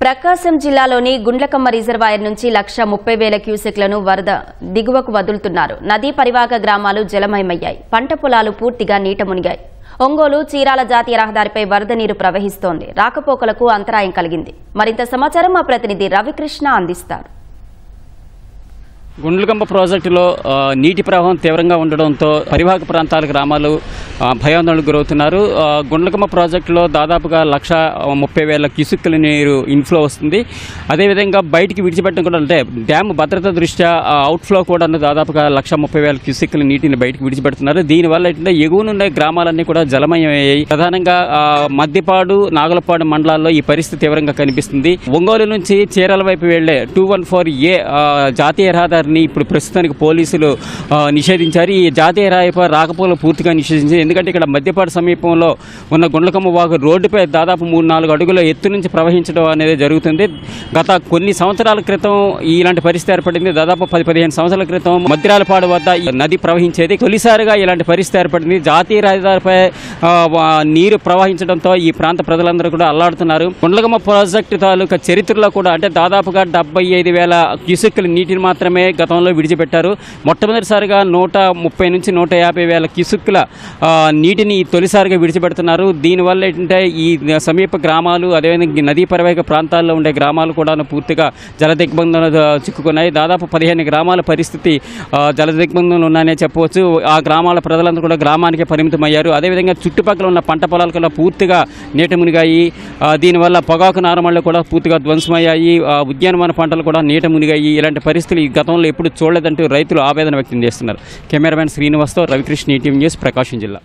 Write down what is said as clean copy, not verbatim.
ప్రకాశం జిల్లాలోని గుండ్లకమ్మ రిజర్వాయర్ నుంచి 1,30,000 క్యూసెక్లను వరద దిగువకు వదులుతున్నారు. నదీ పరివాహక గ్రామాలు జలమయమయ్యాయి. పంట పొలాలు పూర్తిగా నీట మునిగాయి. ఒంగోలు చీరాల జాతీయ రహదారిపై వరద నీరు ప్రవహిస్తోంది. రాకపోకలకు అంతరాయం కలిగింది. మరింత సమాచారం మా ప్రతినిధి రవికృష్ణ అందిస్తారు. గుండ్లకమ్మ ప్రాజెక్టులో నీటి ప్రవాహం తీవ్రంగా ఉండడంతో పరివాహక ప్రాంతాల గ్రామాలు భయాందోళనకు గురవుతున్నారు. గుండ్లకమ్మ ప్రాజెక్టులో దాదాపుగా 1,30,000 క్యూసెక్కుల నీరు ఇన్ఫ్లో వస్తుంది. అదేవిధంగా బయటికి విడిచిపెట్టడం కూడా అంటే డ్యామ్ భద్రత దృష్ట్యా అవుట్ఫ్లో కూడా దాదాపుగా 1,30,000 క్యూసెక్కుల నీటిని బయటికి విడిచిపెడుతున్నారు. దీనివల్ల ఏంటంటే ఎగువనున్న గ్రామాలన్నీ కూడా జలమయమయ్యాయి. ప్రధానంగా మద్దిపాడు, నాగలపాడు మండలాల్లో ఈ పరిస్థితి తీవ్రంగా కనిపిస్తుంది. ఒంగోలు నుంచి చీరాల వైపు వెళ్లే 214A జాతీయ రహదారి ఇప్పుడు ప్రస్తుతానికి పోలీసులు నిషేధించారు. ఈ జాతీయ రహదారిపై రాకపోకలు పూర్తిగా నిషేధించారు. ఎందుకంటే ఇక్కడ మధ్యపాడు సమీపంలో ఉన్న గుండ్లకమ్మ వాగు రోడ్డుపై దాదాపు 3-4 అడుగుల ఎత్తు నుంచి ప్రవహించడం అనేది జరుగుతుంది. గత కొన్ని సంవత్సరాల క్రితం ఇలాంటి పరిస్థితి ఏర్పడింది. దాదాపు 10-15 సంవత్సరాల క్రితం మద్దిరాలపాడు వద్ద నది ప్రవహించేది. తొలిసారిగా ఇలాంటి పరిస్థితి ఏర్పడింది. జాతీయ రహదారిపై నీరు ప్రవహించడంతో ఈ ప్రాంత ప్రజలందరూ కూడా అల్లాడుతున్నారు. గుండ్లకమ్మ ప్రాజెక్టు తాలూకా చరిత్రలో కూడా అంటే దాదాపుగా 75,000 క్యూసెక్కుల నీటిని మాత్రమే గతంలో విడిచిపెట్టారు. మొట్టమొదటిసారిగా 130,000 నుంచి 150,000 క్యూసెక్కుల నీటిని తొలిసారిగా విడిచిపెడుతున్నారు. దీనివల్ల ఏంటంటే ఈ సమీప గ్రామాలు అదేవిధంగా నదీ పరివాహక ప్రాంతాల్లో ఉండే గ్రామాలు కూడా పూర్తిగా జలదిగ్బంధంలో చిక్కుకున్నాయి. దాదాపు 15 గ్రామాల పరిస్థితి జలదిగ్బంధంలో ఉన్నాయనే చెప్పవచ్చు. ఆ గ్రామాల ప్రజలందరూ కూడా గ్రామానికే పరిమితమయ్యారు. అదేవిధంగా చుట్టుపక్కల ఉన్న పంట పొలాలు కూడా పూర్తిగా నీట మునిగాయి. దీనివల్ల పొగాకు నారమళ్ళు కూడా పూర్తిగా ధ్వంసమయ్యాయి. ఉద్యానవన పంటలు కూడా నీట మునిగాయి. ఇలాంటి పరిస్థితులు ఈ గతంలో ఎప్పుడు చూడలేదంటూ రైతులు ఆవేదన వ్యక్తం చేస్తున్నారు. కెమెరామెన్ శ్రీనివాస్తో రవికృష్ణ, ఈటీవీ న్యూస్, ప్రకాశం జిల్లా.